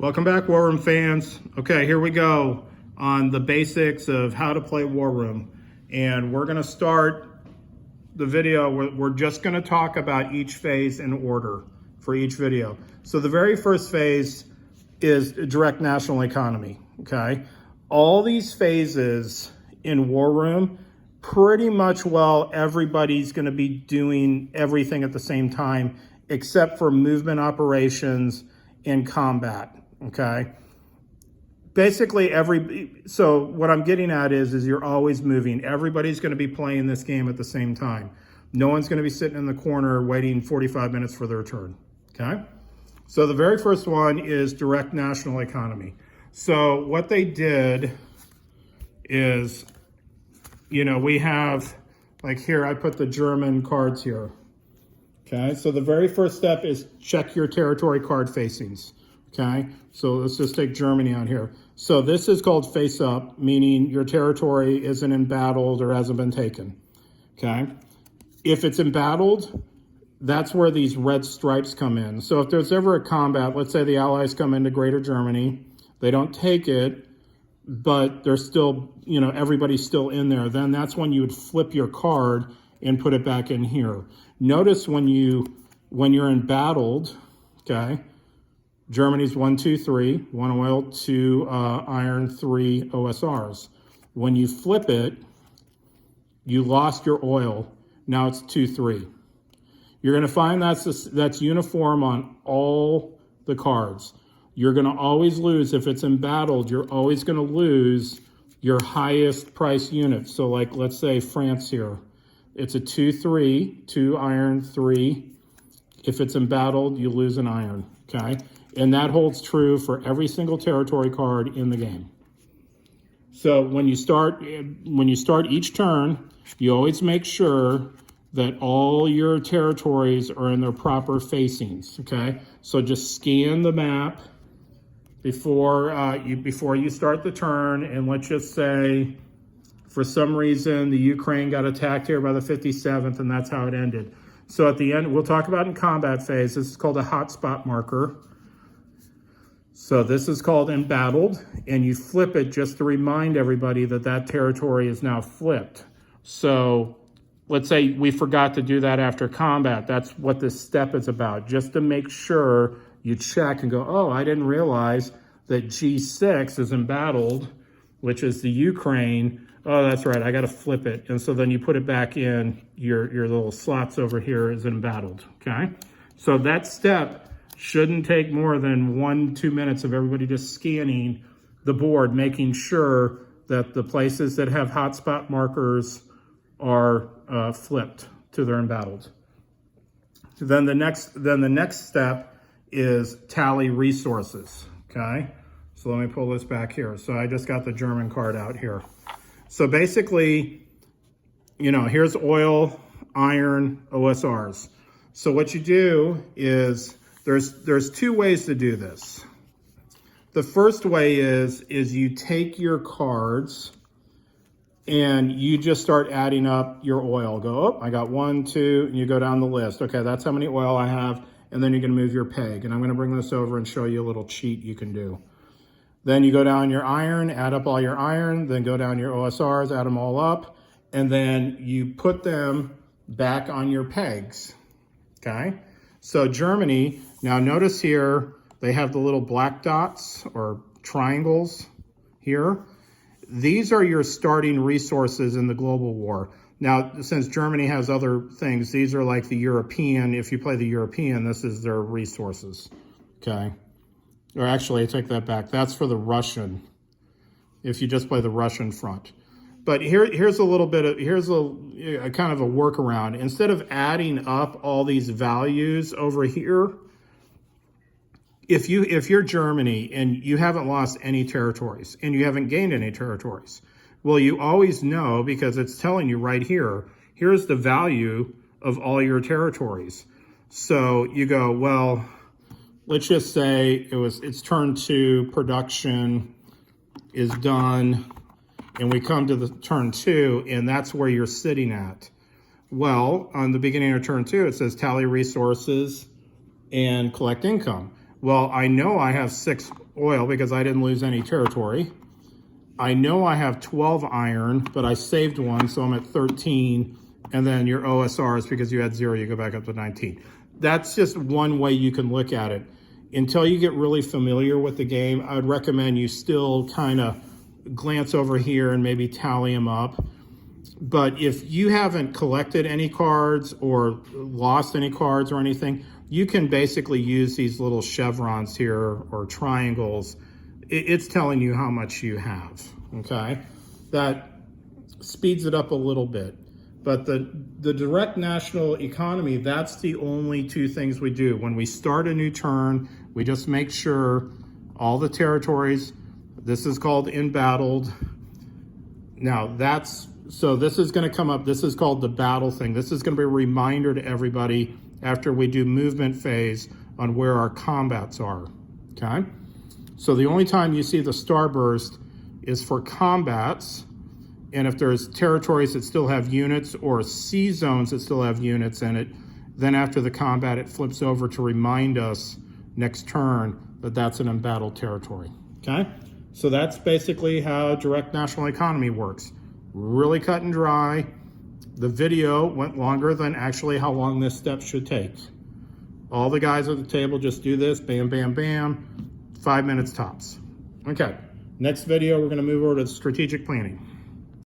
Welcome back, War Room fans. Okay, here we go on the basics of how to play War Room. And we're gonna start the video, we're just gonna talk about each phase in order for each video. So the very first phase is direct national economy, okay? All these phases in War Room, pretty much, well, everybody's gonna be doing everything at the same time, except for movement operations and combat, okay? Basically so what I'm getting at is you're always moving. Everybody's gonna be playing this game at the same time. No one's gonna be sitting in the corner waiting 45 minutes for their turn, okay? So the very first one is direct national economy. So what they did is, we have, like here, I put the German cards here. Okay, so the very first step is check your territory card facings. Okay, so let's just take Germany on here. So this is called face up, meaning your territory isn't embattled or hasn't been taken. Okay, if it's embattled, that's where these red stripes come in. So if there's ever a combat, let's say the Allies come into Greater Germany, they don't take it, but they're still, everybody's still in there, then that's when you would flip your card and put it back in here. Notice when you're embattled, okay, Germany's 1, 2, 3, 1 oil, 2 iron, 3 OSRs. When you flip it, you lost your oil. Now it's 2, 3. You're gonna find that's uniform on all the cards. You're gonna always lose, if it's embattled, you're always gonna lose your highest price unit. So like, let's say France here. It's a 2, 3, 2 iron, 3. If it's embattled, you lose an iron, okay? And that holds true for every single territory card in the game. So when you start each turn, you always make sure that all your territories are in their proper facings, okay? So just scan the map before you start the turn, and let's just say, for some reason, the Ukraine got attacked here by the 57th, and that's how it ended. So at the end, we'll talk about in combat phase, this is called a hotspot marker. So this is called embattled, and you flip it just to remind everybody that that territory is now flipped. So let's say we forgot to do that after combat. That's what this step is about, just to make sure you check and go, oh, I didn't realize that G6 is embattled, which is the Ukraine. Oh, that's right, I gotta flip it. And so then you put it back in, your little slots over here is embattled, okay? So that step shouldn't take more than 1-2 minutes of everybody just scanning the board, making sure that the places that have hotspot markers are flipped to their embattled. Then the next step is tally resources, okay? So let me pull this back here. So I just got the German card out here. So basically, here's oil, iron, OSRs. So what you do is, there's 2 ways to do this. The first way is you take your cards and you just start adding up your oil. Go, oh, I got 1, 2, and you go down the list. Okay, that's how many oil I have, and then you're gonna move your peg. And I'm gonna bring this over and show you a little cheat you can do. Then you go down your iron, add up all your iron, then go down your OSRs, add them all up, and then you put them back on your pegs, okay? So Germany, now notice here, they have the little black dots or triangles here. These are your starting resources in the global war. Now, since Germany has other things, these are like the European, if you play the European, this is their resources, okay? Or actually, I take that back. That's for the Russian, if you just play the Russian front. But here's a little bit of, here's a kind of a workaround. Instead of adding up all these values over here, if you're Germany and you haven't lost any territories and you haven't gained any territories, well, you always know, because it's telling you right here, here's the value of all your territories. So you go, well, let's just say it's turn 2, production is done, and we come to the turn 2, and that's where you're sitting at. Well, on the beginning of turn 2, it says tally resources and collect income. Well, I know I have 6 oil because I didn't lose any territory. I know I have 12 iron, but I saved 1, so I'm at 13. And then your OSRs, because you had 0, you go back up to 19. That's just one way you can look at it. Until you get really familiar with the game, I would recommend you still kind of glance over here and maybe tally them up. But if you haven't collected any cards or lost any cards or anything, you can basically use these little chevrons here or triangles. It's telling you how much you have, okay? That speeds it up a little bit. But the direct national economy, that's the only 2 things we do. When we start a new turn, we just make sure all the territories, this is called embattled. Now so this is gonna come up, this is called the battle thing. This is gonna be a reminder to everybody after we do movement phase on where our combats are, okay? So the only time you see the starburst is for combats, and if there's territories that still have units or sea zones that still have units in it, then after the combat, it flips over to remind us next turn that that's an embattled territory, okay? So that's basically how direct national economy works. Really cut and dry. The video went longer than actually how long this step should take. All the guys at the table just do this, bam, bam, bam, 5 minutes tops. Okay, next video, we're gonna move over to strategic planning.